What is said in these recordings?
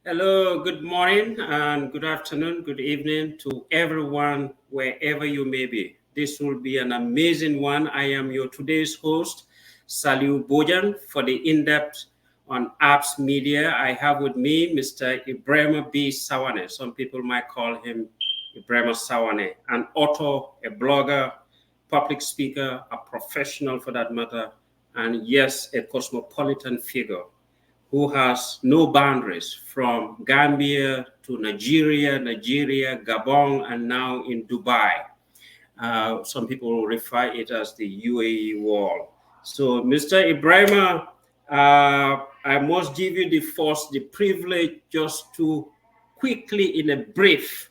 Hello, good morning and good afternoon, good evening to everyone, wherever you may be. This will be an amazing one. I am your today's host, Salieu Bojang, for the in-depth on ARPS Media. I have with me Mr. Ebrima B. Sawaneh. Some people might call him Ebrima Sawaneh, an author, a blogger, public speaker, a professional for that matter, and yes, a cosmopolitan figure who has no boundaries from Gambia to Nigeria, Gabon, and now in Dubai. Some people refer it as the UAE wall. So, Mr. Ebrima, I must give you the privilege just to quickly, in a brief,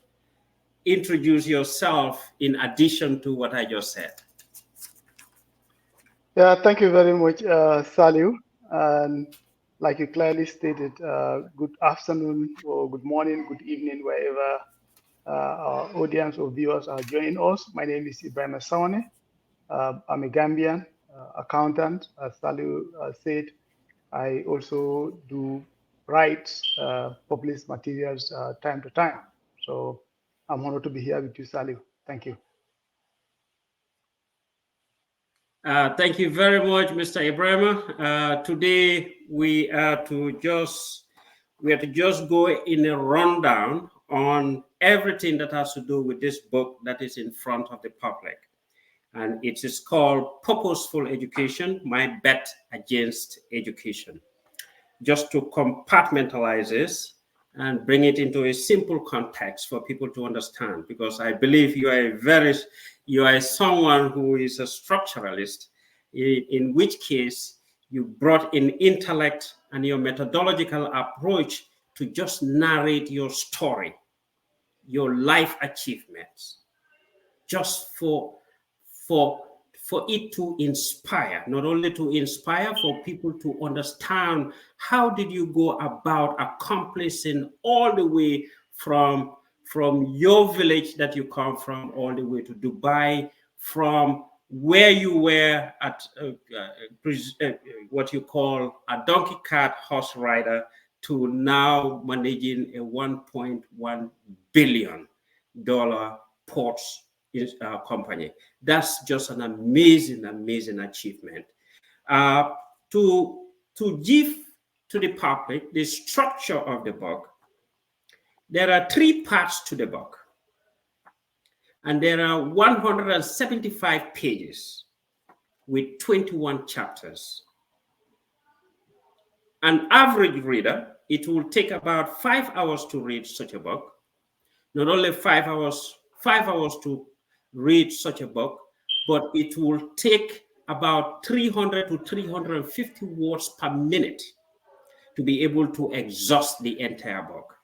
introduce yourself in addition to what I just said. Yeah, thank you very much, Saliu. And like you clearly stated, good afternoon or good morning, good evening, wherever our audience or viewers are joining us. My name is Ebrima Sawaneh. I'm a Gambian accountant. As Saliu said, I also do write, publish materials time to time. So I'm honored to be here with you, Saliu. Thank you. Thank you very much, Mr. Ebrima. Today we are to just go in a rundown on everything that has to do with this book that is in front of the public, and it is called "Purposeful Education: My Bet Against Education." Just to compartmentalize this and bring it into a simple context for people to understand, because I believe you are someone who is a structuralist, in which case you brought in intellect and your methodological approach to just narrate your story, your life achievements, just for for it to inspire, not only to inspire, for people to understand how did you go about accomplishing all the way from your village that you come from all the way to Dubai, from where you were at what you call a donkey cart horse rider to now managing a $1.1 billion ports company. That's just an amazing achievement. Uh, to give to the public the structure of the book, there are 3 parts to the book, and there are 175 pages with 21 chapters. An average reader, it will take about 5 hours to read such a book. Not only 5 hours to read such a book, but it will take about 300 to 350 words per minute to be able to exhaust the entire book.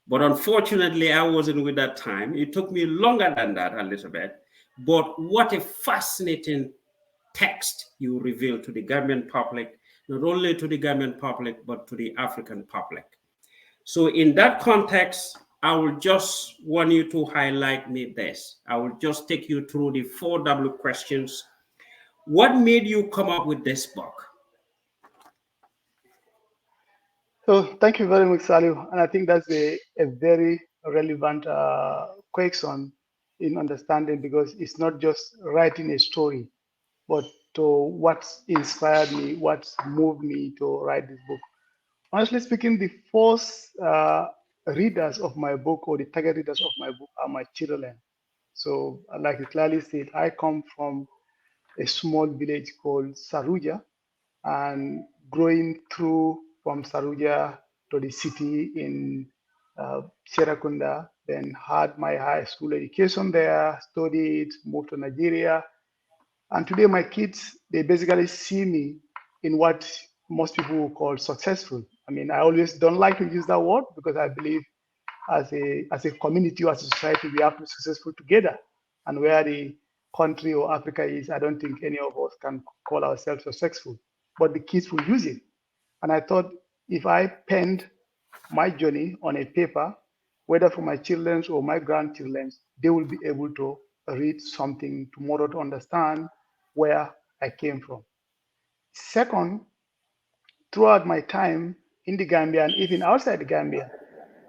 But unfortunately, I wasn't with that time. It took me longer than that a little bit. But what a fascinating text you reveal to the Gambian public, not only to the Gambian public, but to the African public. So in that context, I will just want you to highlight me this. I will just take you through the 4W questions. What made you come up with this book? So thank you very much, Saliu. And I think that's a very relevant question in understanding, because it's not just writing a story, but to what inspired me, what moved me to write this book. Honestly speaking, the first readers of my book, or the target readers of my book, are my children. So like you clearly said, I come from a small village called Saruja, and growing through from Saruja to the city in Serakunda, then had my high school education there, studied, moved to Nigeria. And today my kids, they basically see me in what most people would call successful. I mean, I always don't like to use that word, because I believe as a community or as a society, we have to be successful together. And where the country or Africa is, I don't think any of us can call ourselves successful. But the kids will use it. And I thought, if I penned my journey on a paper, whether for my children or my grandchildren, they will be able to read something tomorrow to understand where I came from. Second, throughout my time, in the Gambia and even outside the Gambia,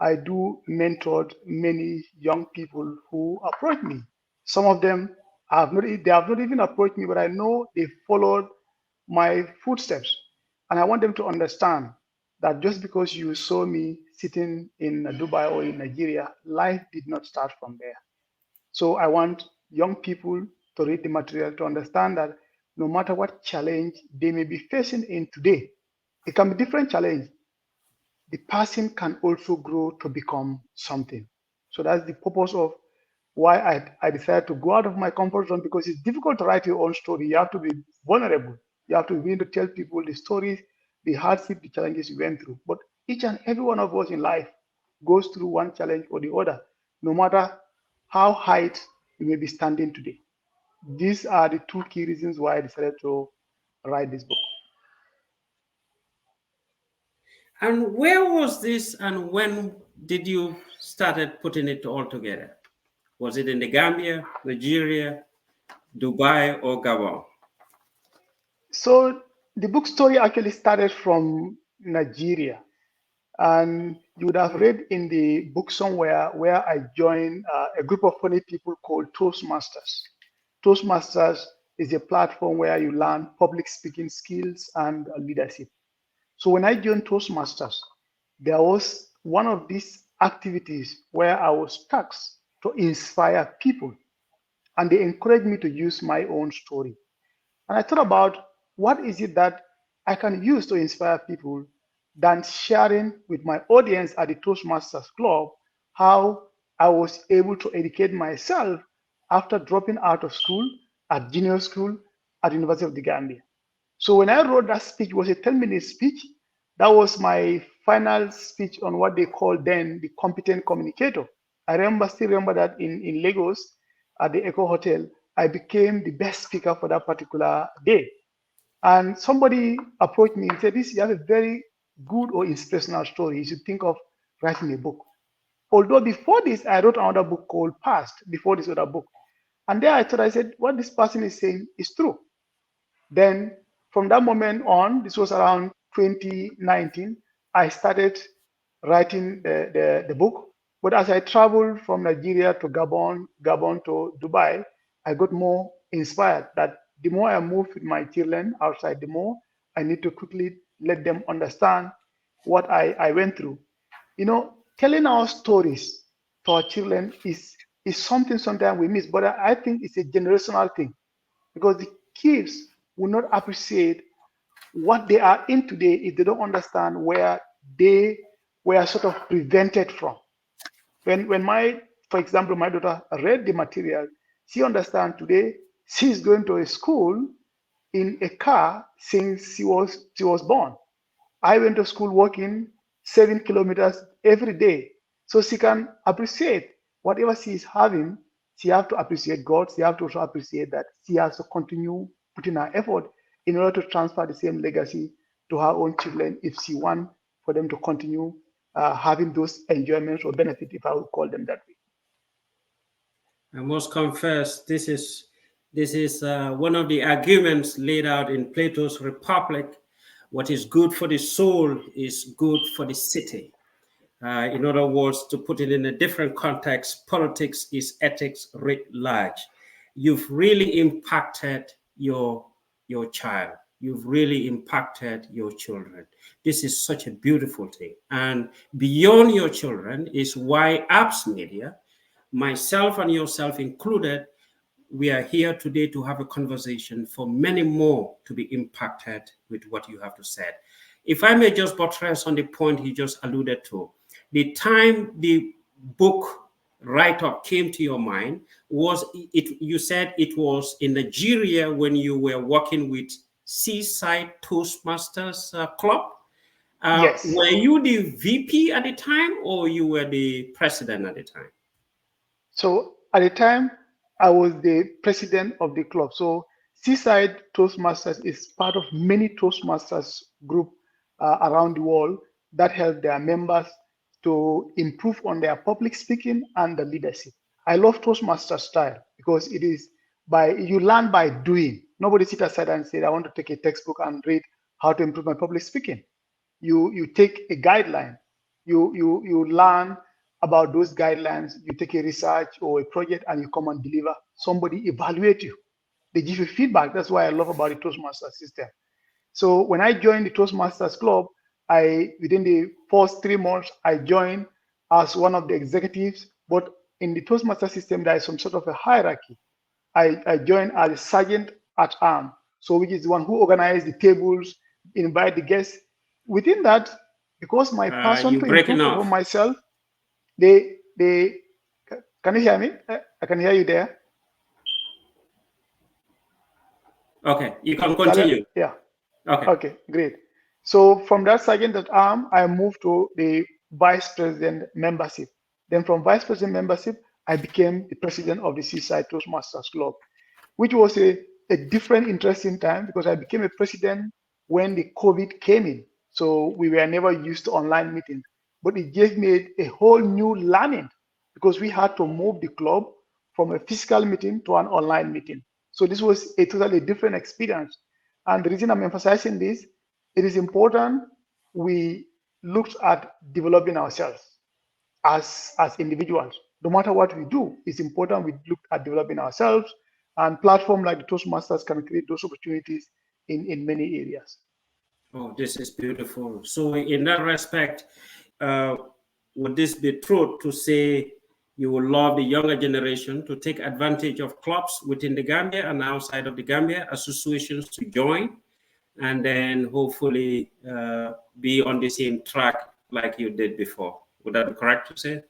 I do mentor many young people who approach me. Some of them they have not even approached me, but I know they followed my footsteps. And I want them to understand that just because you saw me sitting in Dubai or in Nigeria, life did not start from there. So I want young people to read the material to understand that no matter what challenge they may be facing in today, it can be different challenge. The person can also grow to become something. So that's the purpose of why I decided to go out of my comfort zone, because it's difficult to write your own story. You have to be vulnerable. You have to be willing to tell people the stories, the hardship, the challenges you went through. But each and every one of us in life goes through one challenge or the other, no matter how high you may be standing today. These are the two key reasons why I decided to write this book. And where was this, and when did you started putting it all together? Was it in the Gambia, Nigeria, Dubai, or Gabon? So the book story actually started from Nigeria. And you would have read in the book somewhere where I joined a group of funny people called Toastmasters. Toastmasters is a platform where you learn public speaking skills and leadership. So when I joined Toastmasters, there was one of these activities where I was tasked to inspire people, and they encouraged me to use my own story. And I thought about what is it that I can use to inspire people than sharing with my audience at the Toastmasters Club how I was able to educate myself after dropping out of school, at junior school, at the University of the Gambia. So when I wrote that speech, it was a 10-minute speech. That was my final speech on what they called then the competent communicator. Still remember that in Lagos at the Echo Hotel, I became the best speaker for that particular day. And somebody approached me and said, "This, you have a very good or inspirational story. You should think of writing a book." Although before this, I wrote another book called Past, before this other book. And there I said, what this person is saying is true. Then from that moment on, this was around 2019, I started writing the book. But as I traveled from Nigeria to Gabon, Gabon to Dubai, I got more inspired that the more I move with my children outside, the more I need to quickly let them understand what I went through. You know, telling our stories to our children is something sometimes we miss, but I think it's a generational thing, because the kids will not appreciate what they are in today if they don't understand where they were sort of prevented from. When for example, my daughter read the material, she understands today she's going to a school in a car since she was born. I went to school walking 7 kilometers every day. So she can appreciate whatever she is having. She have to appreciate God. She have to also appreciate that she has to continue putting her effort in order to transfer the same legacy to her own children if she want for them to continue having those enjoyments or benefit, if I would call them that way. I must confess, this is one of the arguments laid out in Plato's Republic. What is good for the soul is good for the city. In other words, to put it in a different context, politics is ethics writ large. You've really impacted your child. You've really impacted your children. This is such a beautiful thing. And beyond your children is why ARPS Media, myself and yourself included, we are here today to have a conversation for many more to be impacted with what you have to say. If I may just buttress on the point he just alluded to, the time the book write-up came to your mind was it, you said it was in Nigeria when you were working with Seaside Toastmasters Club. Yes. Were you the VP at the time, or you were the president at the time? So at the time, I was the president of the club. So Seaside Toastmasters is part of many Toastmasters group around the world that help their members to improve on their public speaking and the leadership. I love Toastmaster style because it is you learn by doing. Nobody sit aside and say, I want to take a textbook and read how to improve my public speaking. you take a guideline, you learn about those guidelines, you take a research or a project and you come and deliver. Somebody evaluate you. They give you feedback. That's why I love about the Toastmasters system. So when I joined the Toastmasters Club, within the first 3 months, I joined as one of the executives. But in the Toastmaster system, there is some sort of a hierarchy. I joined as a sergeant at arm, so which is the one who organized the tables, invite the guests. Within that, because my passion You to breaking improve upon off. myself, they can you hear me? I can hear you there. Okay, you can continue. Yeah. Okay. Okay, great. So from that sergeant at arm, I moved to the vice president membership. Then from vice president membership, I became the president of the Seaside Toastmasters Club, which was a different, interesting time because I became a president when the COVID came in. So we were never used to online meetings, but it gave me a whole new learning because we had to move the club from a physical meeting to an online meeting. So this was a totally different experience. And the reason I'm emphasizing this, it is important we looked at developing ourselves as individuals. No matter what we do, it's important we look at developing ourselves, and platforms like the Toastmasters can create those opportunities in many areas. Oh, this is beautiful. So, in that respect, uh, would this be true to say you will love the younger generation to take advantage of clubs within the Gambia and outside of the Gambia, associations to join, and then hopefully be on the same track like you did before? Would that be correct to say?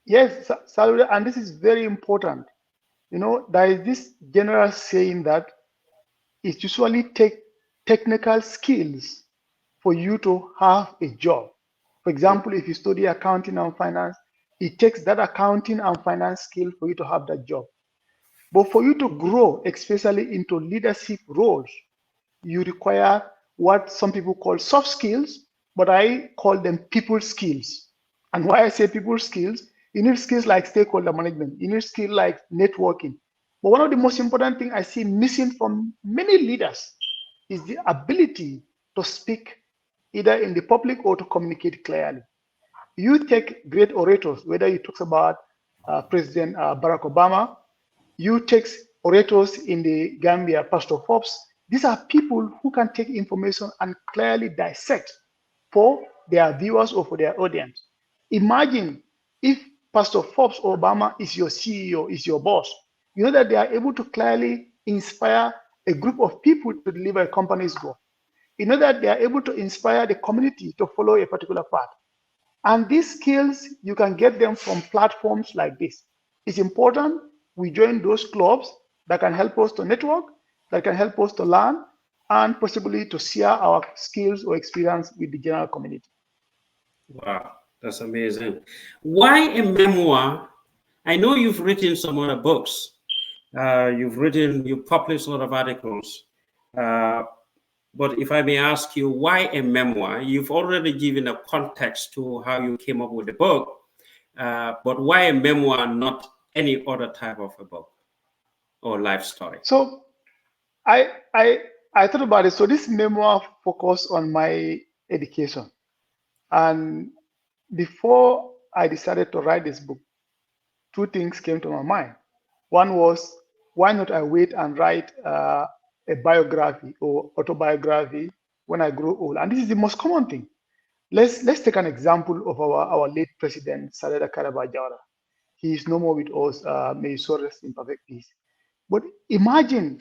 Yes, Salud, and this is very important. You know, there is this general saying that it usually takes technical skills for you to have a job. For example, if you study accounting and finance, it takes that accounting and finance skill for you to have that job. But for you to grow, especially into leadership roles, you require what some people call soft skills, but I call them people skills. And why I say people skills, you need skills like stakeholder management, you need skills like networking. But one of the most important things I see missing from many leaders is the ability to speak either in the public or to communicate clearly. You take great orators, whether you talk about President Barack Obama, you take orators in the Gambia, Pastor Forbes. These are people who can take information and clearly dissect for their viewers or for their audience. Imagine if Pastor Forbes or Obama is your CEO, is your boss. You know that they are able to clearly inspire a group of people to deliver a company's goal. You know that they are able to inspire the community to follow a particular path. And these skills, you can get them from platforms like this. It's important we join those clubs that can help us to network, that can help us to learn, and possibly to share our skills or experience with the general community. Wow, that's amazing. Why a memoir? I know you've written some other books. You've published a lot of articles. Uh, but if I may ask you, why a memoir? You've already given a context to how you came up with the book. But why a memoir, not any other type of a book or life story? So I I I thought about it. So this memoir focused on my education. And before I decided to write this book, two things came to my mind. One was, why not I wait and write a biography or autobiography when I grow old? And this is the most common thing. Let's take an example of our late president, Saleh Karabajara. He is no more with us. May his soul rest in perfect peace. But imagine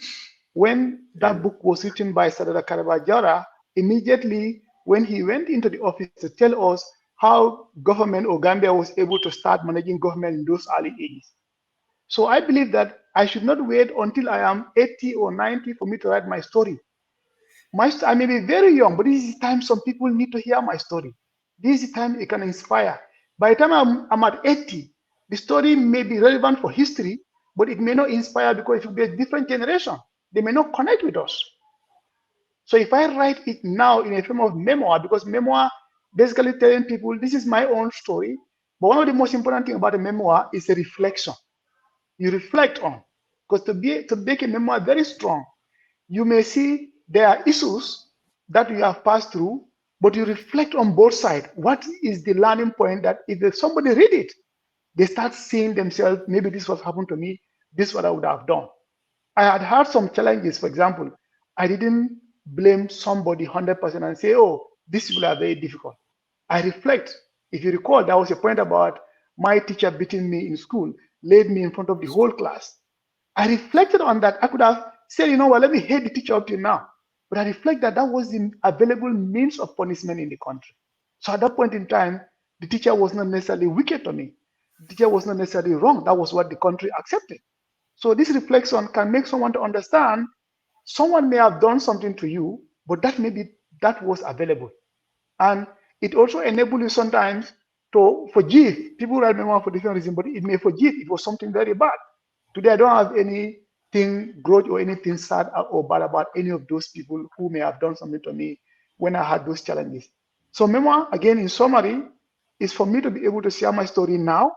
when that book was written by Sadada Karabajara, immediately when he went into the office to tell us how government or Gambia was able to start managing government in those early ages. So I believe that I should not wait until I am 80 or 90 for me to write my story. I may be very young, but this is the time some people need to hear my story. This is the time it can inspire. By the time I'm at 80, the story may be relevant for history, but it may not inspire because it will be a different generation. They may not connect with us. So if I write it now in a form of memoir, because memoir basically telling people this is my own story, but one of the most important thing about a memoir is a reflection. You reflect on, because to make a memoir very strong, you may see there are issues that you have passed through, but you reflect on both sides. What is the learning point that if somebody read it, they start seeing themselves, maybe this was happened to me, this is what I would have done. I had had some challenges. For example, I didn't blame somebody 100% and say, oh, these people are very difficult. I reflect. If you recall, there was a point about my teacher beating me in school, laid me in front of the whole class. I reflected on that. I could have said, you know what, let me hate the teacher up till now. But I reflect that that was the available means of punishment in the country. So at that point in time, the teacher was not necessarily wicked to me. The teacher was not necessarily wrong. That was what the country accepted. So this reflection can make someone to understand someone may have done something to you, but that maybe that was available. And it also enables you sometimes to forgive. People write memoir for different reasons, but it may forgive. It was something very bad. Today, I don't have anything grudge or anything sad or bad about any of those people who may have done something to me when I had those challenges. So memoir, again, in summary, is for me to be able to share my story now.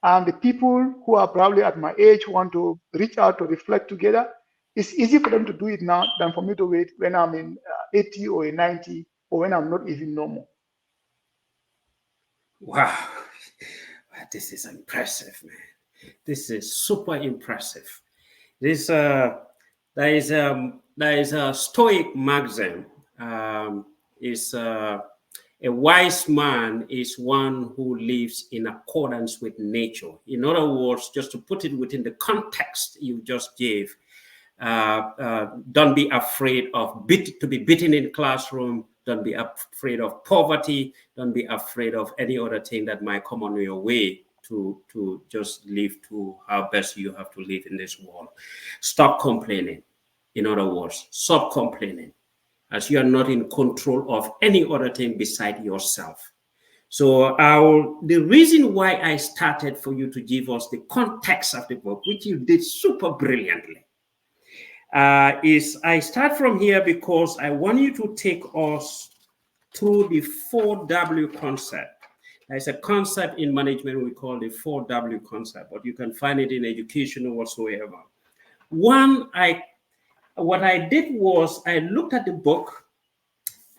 And the people who are probably at my age who want to reach out to reflect together, it's easy for them to do it now than for me to wait when I'm in 80 or in 90 or when I'm not even normal. Wow. This is impressive, man. This is super impressive. This there is a Stoic maxim. Is a wise man is one who lives in accordance with nature. In other words, just to put it within the context you just gave, don't be afraid of to be beaten in classroom. Don't be afraid of poverty. Don't be afraid of any other thing that might come on your way to just live to how best you have to live in this world. Stop complaining. In other words, stop complaining, as you are not in control of any other thing beside yourself. So the reason why I started for you to give us the context of the book, which you did super brilliantly, is I start from here because I want you to take us through the 4W concept. There's a concept in management we call the 4W concept, but you can find it in education or whatsoever. What I did was I looked at the book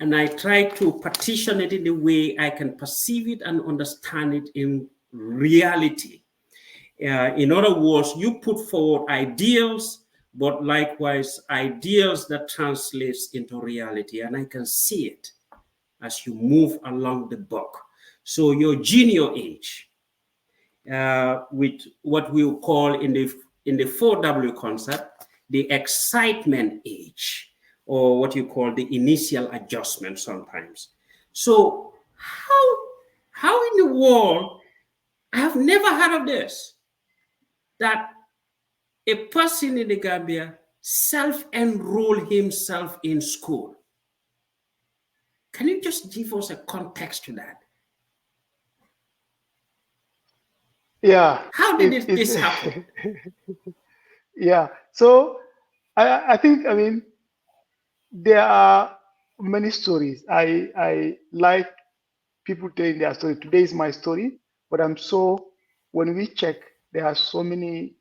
and I tried to partition it in the way I can perceive it and understand it in reality. In other words, you put forward ideals, but likewise ideals that translates into reality, and I can see it as you move along the book. So your junior age, with what we'll call in the 4W concept, the excitement age, or what you call the initial adjustment sometimes. So how in the world, I have never heard of this, that a person in the Gambia self-enroll himself in school. Can you just give us a context to that? Yeah. How did this happen? Yeah. So I think, I mean, there are many stories. I like people telling their story. Today is my story, but when we check, there are so many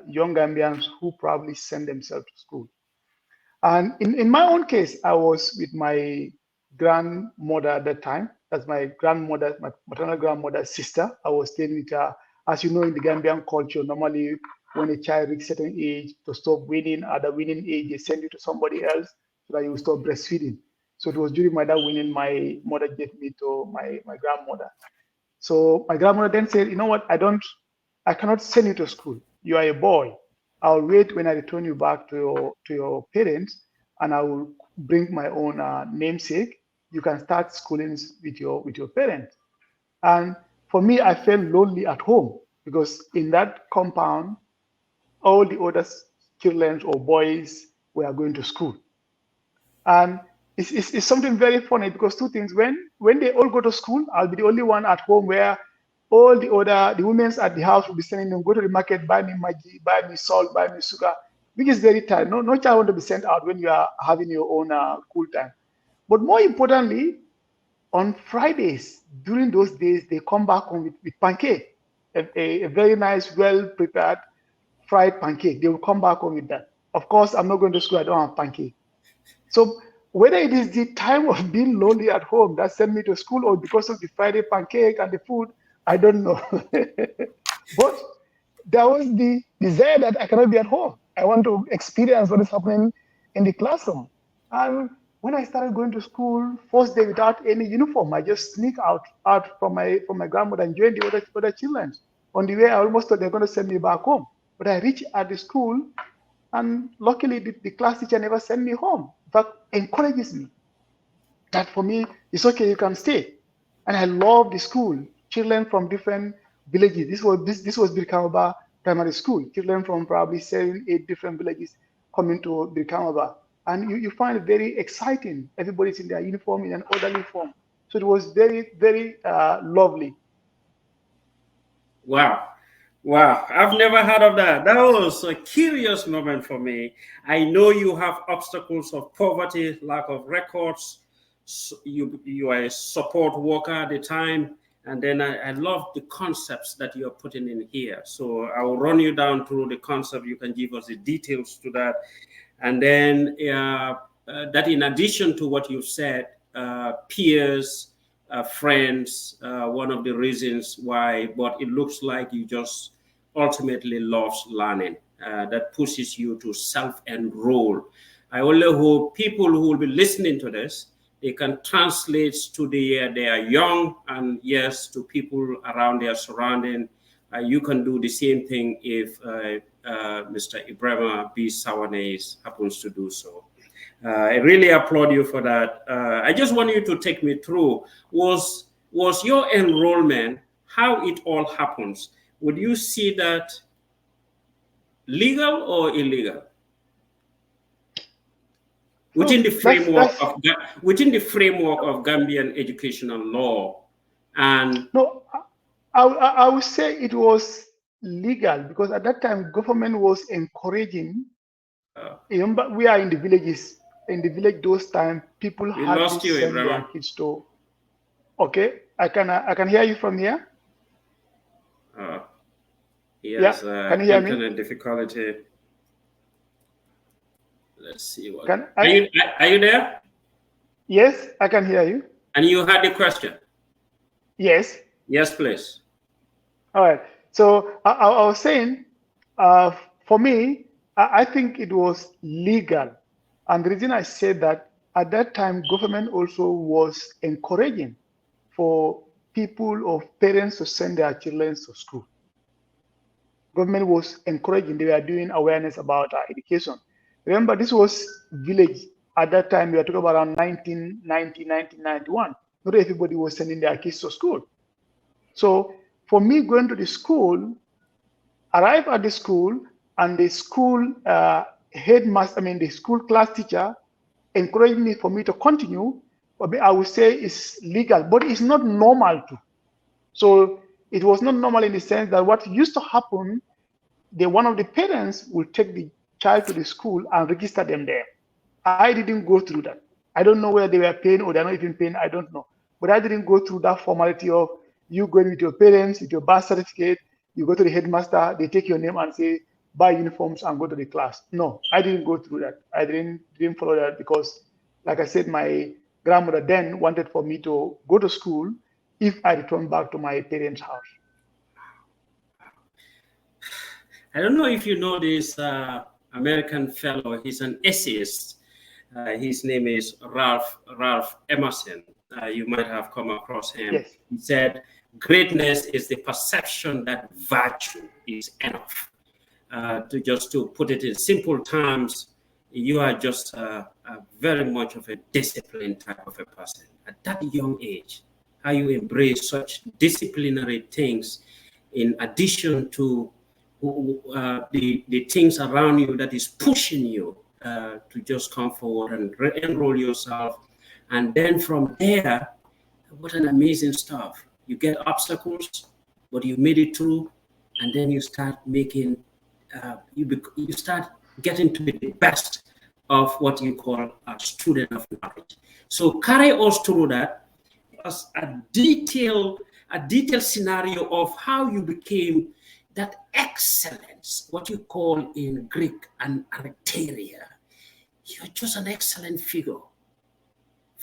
young Gambians who probably send themselves to school. And in my own case, I was with my grandmother at that time. That's my grandmother, my maternal grandmother's sister. I was staying with her. As you know, in the Gambian culture, normally when a child reaches a certain age to stop weaning, at the weaning age, they send you to somebody else so that you will stop breastfeeding. So it was during my dad weaning, my mother gave me to my grandmother. So my grandmother then said, you know what, I cannot send you to school. You are a boy. I'll wait when I return you back to your parents, and I will bring my own namesake. You can start schooling with your parents. And for me, I felt lonely at home because in that compound, all the other children or boys were going to school. And it's something very funny because two things. When they all go to school, I'll be the only one at home where all the women's at the house will be sending them, go to the market, buy me maggi, buy me salt, buy me sugar, which is very tired. No child want to be sent out when you are having your own cool time. But more importantly, on Fridays, during those days, they come back home with pancake, a very nice, well-prepared fried pancake. They will come back home with that. Of course, I'm not going to school, I don't have pancake. So whether it is the time of being lonely at home that sent me to school or because of the Friday pancake and the food, I don't know. But there was the desire that I cannot be at home. I want to experience what is happening in the classroom. And when I started going to school, first day without any uniform, I just sneak out from my grandmother and join the other children. On the way, I almost thought they're going to send me back home. But I reached at the school, and luckily the class teacher never sent me home. In fact, encourages me that for me, it's okay, you can stay. And I love the school. Children from different villages. This was Birkamaba Primary School. Children from probably 7, 8 different villages coming to Birkamaba. And you find it very exciting. Everybody's in their uniform in an orderly form. So it was very, very lovely. Wow. Wow, I've never heard of that. That was a curious moment for me. I know you have obstacles of poverty, lack of records. You are a support worker at the time. And then I love the concepts that you're putting in here. So I will run you down through the concept. You can give us the details to that. And then that in addition to what you said, peers, friends, one of the reasons why, but it looks like you just ultimately loves learning. That pushes you to self-enroll. I only hope people who will be listening to this, they can translate to they are young, and yes, to people around their surrounding. You can do the same thing if Mr. Ebrima B. Sawaneh happens to do so. I really applaud you for that. I just want you to take me through, was your enrollment, how it all happens? Would you see that legal or illegal? Within the framework of Gambian educational law, and no, I would say it was legal because at that time government was encouraging. Remember, we are in the villages. In the village, those time people we hardly lost you, send their Abraham. kids to. Okay, I can hear you from here. Yes, can you hear me? internet difficulty. Let's see what. Are you there? Yes, I can hear you. And you had the question? Yes. Yes, please. All right. So I was saying, for me, I think it was legal. And the reason I said that, at that time, government also was encouraging for people or parents to send their children to school. Government was encouraging, they were doing awareness about education. Remember, this was village. At that time, we were talking about around 1990, 1991. Not everybody was sending their kids to school. So for me, going to the school, arrive at the school, and the school headmaster, the school class teacher, encouraged me for me to continue. I would say it's legal, but it's not normal to. So it was not normal in the sense that what used to happen, one of the parents will take the child to the school and register them there. I didn't go through that. I don't know whether they were paying or they're not even paying. I don't know. But I didn't go through that formality of you going with your parents, with your birth certificate, you go to the headmaster, they take your name and say, buy uniforms and go to the class. No, I didn't go through that. I didn't follow that because, like I said, my grandmother then wanted for me to go to school if I return back to my parents' house. I don't know if you know this American fellow. He's an essayist. His name is Ralph Emerson. You might have come across him. Yes. He said, greatness is the perception that virtue is enough. To put it in simple terms, you are just very much of a disciplined type of a person. At that young age, how you embrace such disciplinary things in addition to the things around you that is pushing you to just come forward and enroll yourself. And then from there, what an amazing stuff. You get obstacles, but you made it through, and then you start making, you start getting to be the best of what you call a student of knowledge. So carry us through that as a detailed scenario of how you became that excellence, what you call in Greek an arteria. You're just an excellent figure.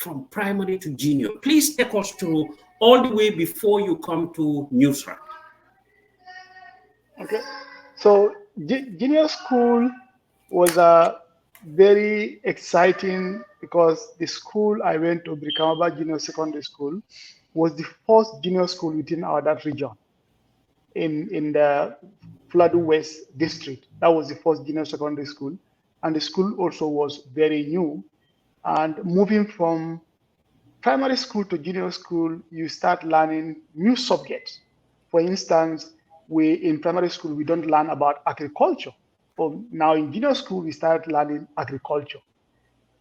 from primary to junior. Please take us through all the way before you come to Newsrat. Okay. So junior school was very exciting because the school I went to, Brikama Junior Secondary School, was the first junior school within our that region in the Fladu West district. That was the first junior secondary school. And the school also was very new. And moving from primary school to junior school, you start learning new subjects. For instance, we in primary school, we don't learn about agriculture. But now in junior school, we start learning agriculture.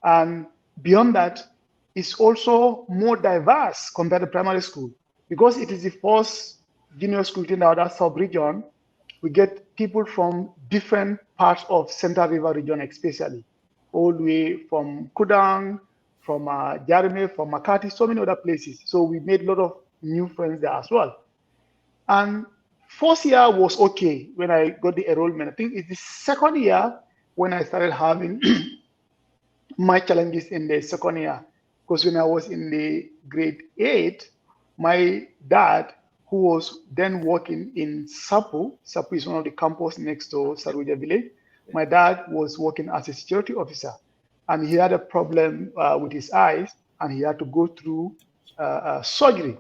And beyond that, it's also more diverse compared to primary school. Because it is the first junior school in our sub-region, we get people from different parts of Central River region, especially, all the way from Kudang, from Jarime, from Makati, so many other places. So we made a lot of new friends there as well. And first year was okay when I got the enrollment. I think it's the second year when I started having my challenges in the second year. Because when I was in the grade 8, my dad, who was then working in Sapu is one of the campus next to Saruja village, my dad was working as a security officer. And he had a problem with his eyes, and he had to go through surgery.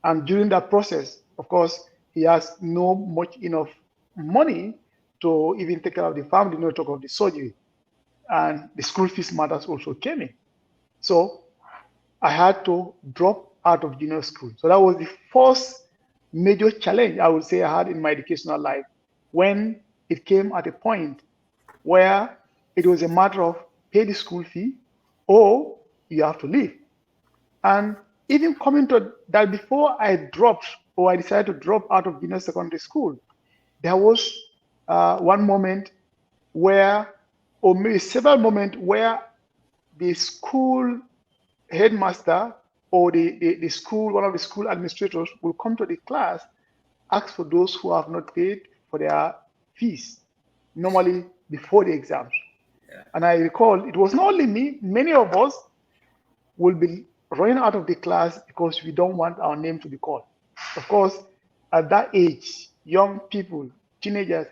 And during that process, of course, he has no much enough money to even take care of the family, not talk of the surgery. And the school fees matters also came in. So I had to drop out of junior school. So that was the first major challenge I would say I had in my educational life, when it came at a point where it was a matter of pay the school fee or you have to leave. And even coming to that, before I dropped or I decided to drop out of junior secondary school, there was one moment where, or maybe several moments where the school headmaster or the school, one of the school administrators will come to the class, ask for those who have not paid for their fees, normally before the exams. Yeah. And I recall it was not only me, many of us will be running out of the class because we don't want our name to be called. Of course, at that age, young people, teenagers,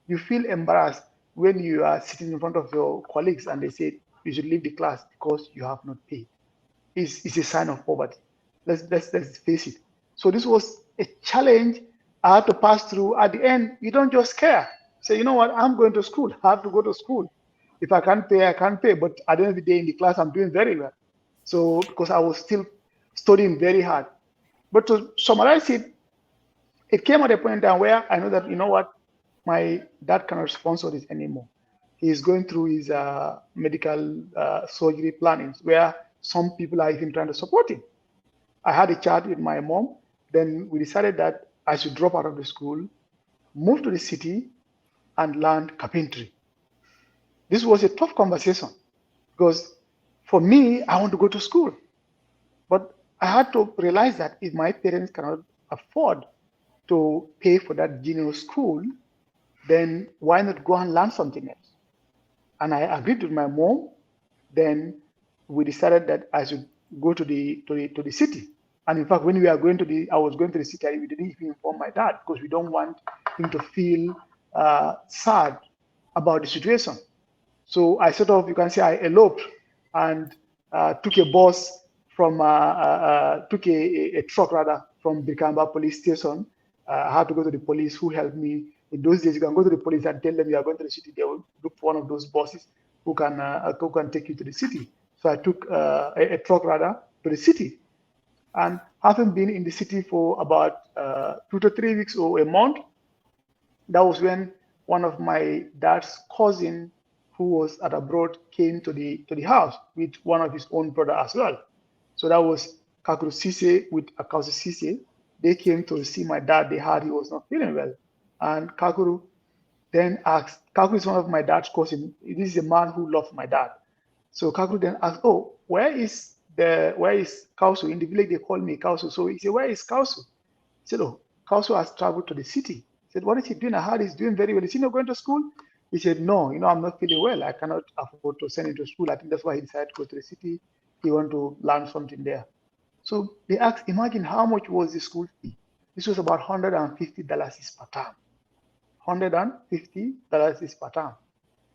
you feel embarrassed when you are sitting in front of your colleagues and they say you should leave the class because you have not paid. It's a sign of poverty. Let's face it. So this was a challenge I had to pass through. At the end, you don't just care. Say, you know what, I'm going to school. I have to go to school. If I can't pay, I can't pay. But at the end of the day in the class, I'm doing very well. So because I was still studying very hard. But to summarize it, it came at a point down where I know that, you know what, my dad cannot sponsor this anymore. He's going through his medical surgery plannings where some people are even trying to support him. I had a chat with my mom. Then we decided that I should drop out of the school, move to the city, and learn carpentry. This was a tough conversation because for me, I want to go to school. But I had to realize that if my parents cannot afford to pay for that junior school, then why not go and learn something else? And I agreed with my mom. Then we decided that I should go to the city. And in fact, when I was going to the city, we didn't even inform my dad because we don't want him to feel sad about the situation. So I sort of, you can say, I eloped and took a bus from, took a truck rather from Bikamba police station. I had to go to the police who helped me. In those days, you can go to the police and tell them you are going to the city. They will look for one of those buses who can take you to the city. So I took a truck rather to the city. And having been in the city for about 2 to 3 weeks or a month, that was when one of my dad's cousin who was at abroad came to the house with one of his own brother as well. So that was Kakuru Sise with Akausi Sise. They came to see my dad. They heard he was not feeling well. And Kakuru then asked, Kakuru is one of my dad's cousins. This is a man who loved my dad. So Kakuru then asked, oh, where is Kausu? In the village, they call me Kausu. So he said, where is Kausu? He said, oh, Kausu has traveled to the city. He said, what is he doing? I heard he's doing very well. Is he not going to school? He said, no, I'm not feeling well. I cannot afford to send him to school. I think that's why he decided to go to the city he want to learn something there. So they asked, imagine how much was the school fee? This was about $150 per term. $150 per term.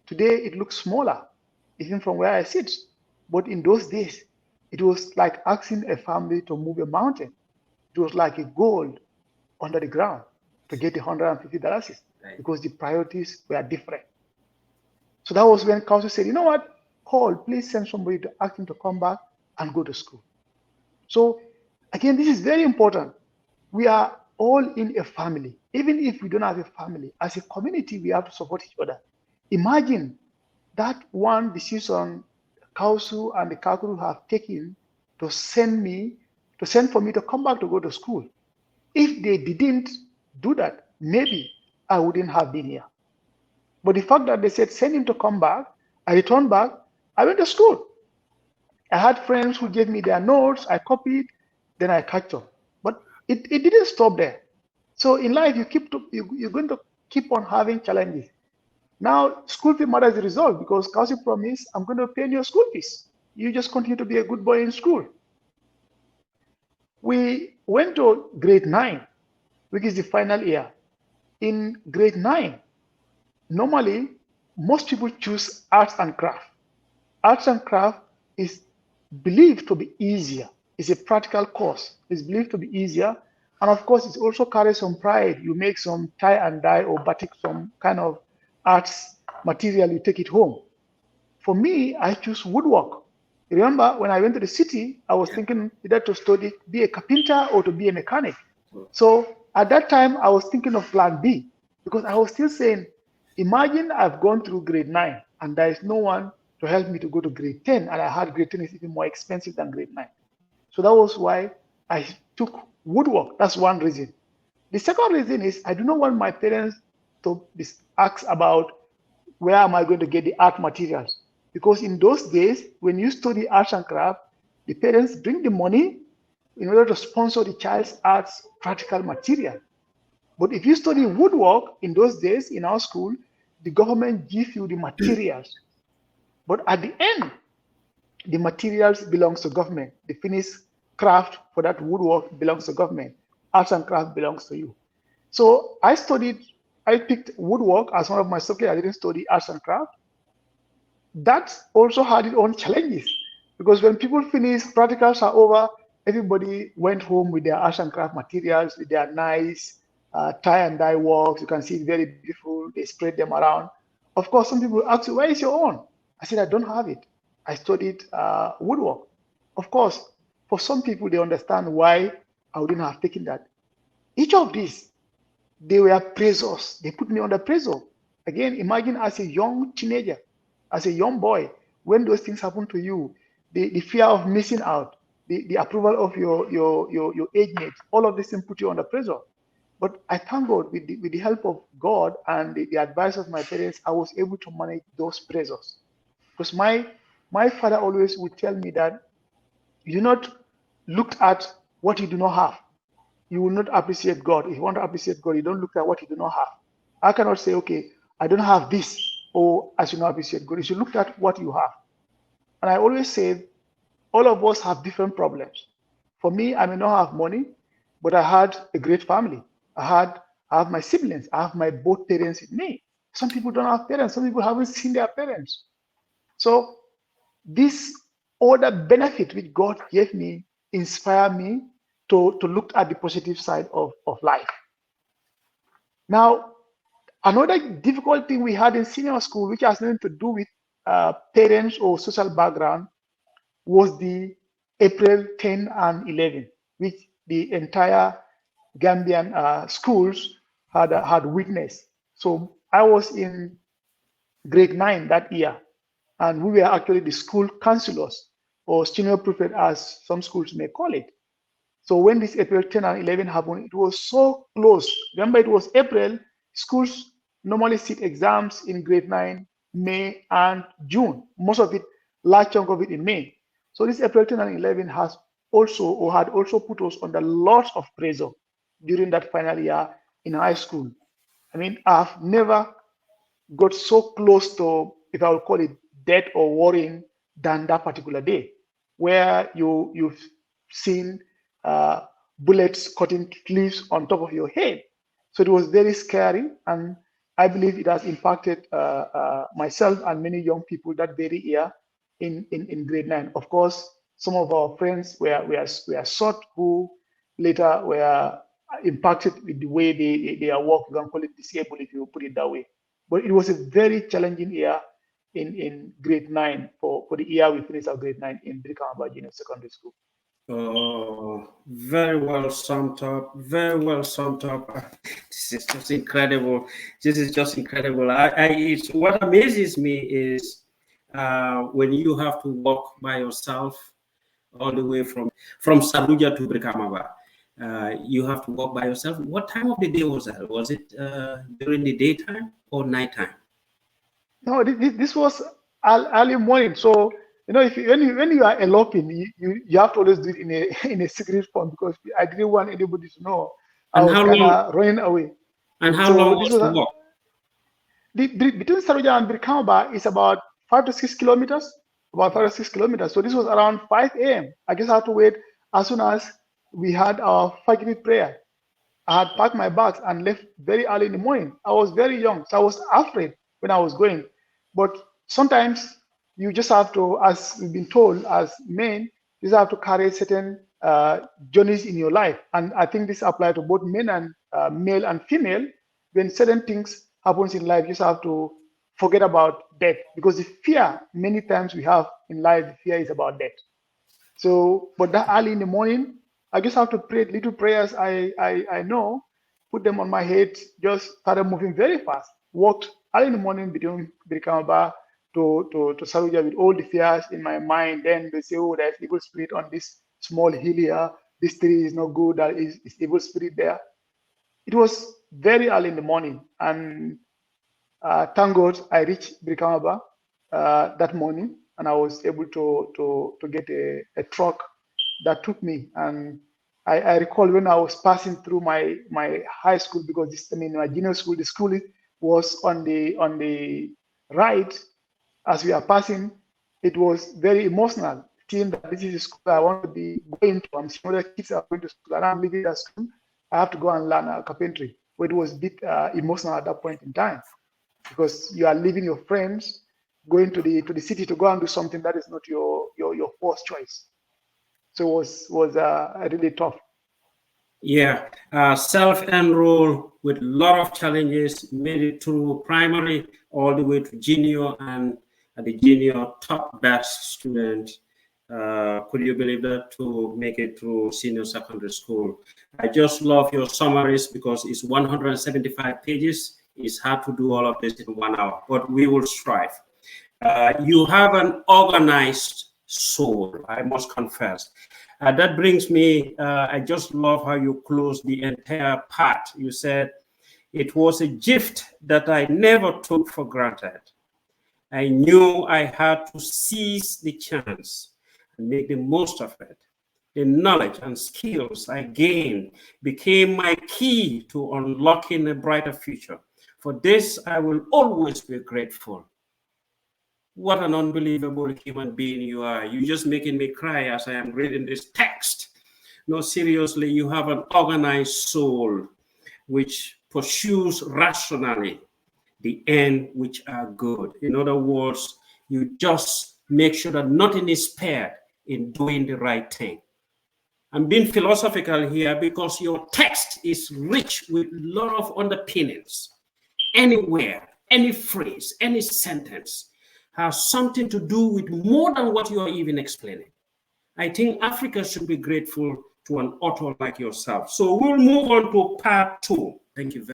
Today it looks smaller, even from where I sit. But in those days, it was like asking a family to move a mountain. It was like a gold under the ground to get the $150 because the priorities were different. So that was when council said, you know what, Paul, please send somebody to ask him to come back and go to school. So again, this is very important. We are all in a family. Even if we don't have a family, as a community, we have to support each other. Imagine that one decision council and the Kakuru have taken to send for me to come back to go to school. If they didn't do that, maybe I wouldn't have been here. But the fact that they said send him to come back, I returned back, I went to school. I had friends who gave me their notes, I copied, then I catch up. But it didn't stop there. So in life, you're going to keep on having challenges. Now, school fee matter is resolved because council promised, I'm going to pay your school fees. You just continue to be a good boy in school. We went to grade 9, which is the final year. In grade 9, normally, most people choose arts and craft. Arts and craft is believed to be easier. It's a practical course. It's believed to be easier. And of course, it also carries some pride. You make some tie and dye or batik, some kind of arts material, you take it home. For me, I choose woodwork. Remember, when I went to the city, I was thinking either to study, be a carpenter or to be a mechanic. So at that time, I was thinking of plan B because I was still saying, imagine I've gone through grade 9 and there is no one to help me to go to grade 10. And I had grade 10 is even more expensive than grade 9. So that was why I took woodwork. That's one reason. The second reason is I do not want my parents to ask about where am I going to get the art materials. Because in those days, when you study arts and craft, the parents bring the money in order to sponsor the child's arts practical material. But if you study woodwork in those days in our school, the government gives you the materials. But at the end, the materials belongs to government. The finished craft for that woodwork belongs to government. Arts and craft belongs to you. So I picked woodwork as one of my subjects. I didn't study arts and craft. That also had its own challenges because when people finish, practicals are over, everybody went home with their arts and craft materials, with their nice tie and dye works. You can see it's very beautiful. They spread them around. Of course, some people ask you, where is your own? I said, I don't have it. I studied woodwork. Of course, for some people, they understand why I wouldn't have taken that. Each of these, they were pressures. They put me under pressure. Again, imagine as a young teenager, as a young boy, when those things happen to you, the fear of missing out, the approval of your age mates, all of these things put you under pressure. But I thank God with the help of God and the advice of my parents, I was able to manage those pressures. Because my father always would tell me that you not look at what you do not have. You will not appreciate God. If you want to appreciate God, you don't look at what you do not have. I cannot say, okay, I don't have this, or I should not appreciate God. You should look at what you have. And I always say, all of us have different problems. For me, I may not have money, but I had a great family. I have my siblings. I have my both parents with me. Some people don't have parents. Some people haven't seen their parents. So this other benefit which God gave me inspired me to look at the positive side of life. Now, another difficult thing we had in senior school, which has nothing to do with parents or social background, was the April 10 and 11, which the entire Gambian schools had witnessed. So I was in grade 9 that year, and we were actually the school counselors or senior prefect, as some schools may call it. So when this April 10 and 11 happened, it was so close. Remember, it was April. Schools normally sit exams in grade 9, May, and June. Most of it, large chunk of it in May. So this April 10 and 11 had also put us under lots of pressure during that final year in high school. I mean, I've never got so close to, if I would call it, death or worrying than that particular day. where you've seen bullets cutting leaves on top of your head. So it was very scary, and I believe it has impacted myself and many young people that very year in grade 9. Of course, some of our friends were shot who later were impacted with the way they are work. You can call it disabled if you put it that way. But it was a very challenging year in grade 9 for the year we finished our grade 9 in Brikama Junior Secondary School. Oh, very well summed up. Very well summed up. This is just incredible. This is just incredible. It's, what amazes me is when you have to walk by yourself all the way from Saluja to Brikamaba. You have to walk by yourself. What time of the day was that? Was it during the daytime or nighttime? No, this was early morning. So if when you are eloping, you have to always do it in a in a secret form, because I didn't want anybody to know. I And was how kind long? of running away. And how So long this was the was walk? between Saruja and Brikama is about 5 to 6 kilometers. About 5 to 6 kilometers. So this was around 5 a.m. I just had to wait as soon as we had our Fajr prayer. I had packed my bags and left very early in the morning. I was very young, so I was afraid when I was going. But sometimes you just have to, as we've been told, as men, you just have to carry certain journeys in your life. And I think this applies to both men and male and female. When certain things happens in life, you just have to forget about death, because the fear many times we have in life, the fear is about death. So, but that early in the morning, I just have to pray little prayers I know, put them on my head, just started moving very fast. Walked early in the morning between Birikamba to Saruja with all the fears in my mind. Then they say, oh, there's evil spirit on this small hill here. This tree is not good. There is evil spirit there. It was very early in the morning, and thank God I reached Birikamba that morning, and I was able to get a truck that took me. And I recall when I was passing through my high school, because my junior school, the school was on the right. As we are passing, it was very emotional, seeing that this is the school I want to be going to. I'm seeing other kids are going to school, and I'm leaving that school. I have to go and learn carpentry. But it was a bit emotional at that point in time, because you are leaving your friends, going to the city to go and do something that is not your first choice. So it was really tough. Yeah, self-enroll with a lot of challenges, made it through primary all the way to junior, and at the junior top best student. Could you believe that, to make it through senior secondary school? I just love your summaries, because it's 175 pages. It's hard to do all of this in 1 hour, but we will strive. You have an organized soul, I must confess. That brings me, I just love how you close the entire part. You said, it was a gift that I never took for granted. I knew I had to seize the chance and make the most of it. The knowledge and skills I gained became my key to unlocking a brighter future. For this, I will always be grateful. What an unbelievable human being you are. You're just making me cry as I am reading this text. No, seriously, you have an organized soul which pursues rationally the end which are good. In other words, you just make sure that nothing is spared in doing the right thing. I'm being philosophical here because your text is rich with a lot of underpinnings. Anywhere, any phrase, any sentence has something to do with more than what you are even explaining. I think Africa should be grateful to an author like yourself. So we'll move on to part 2. Thank you very much.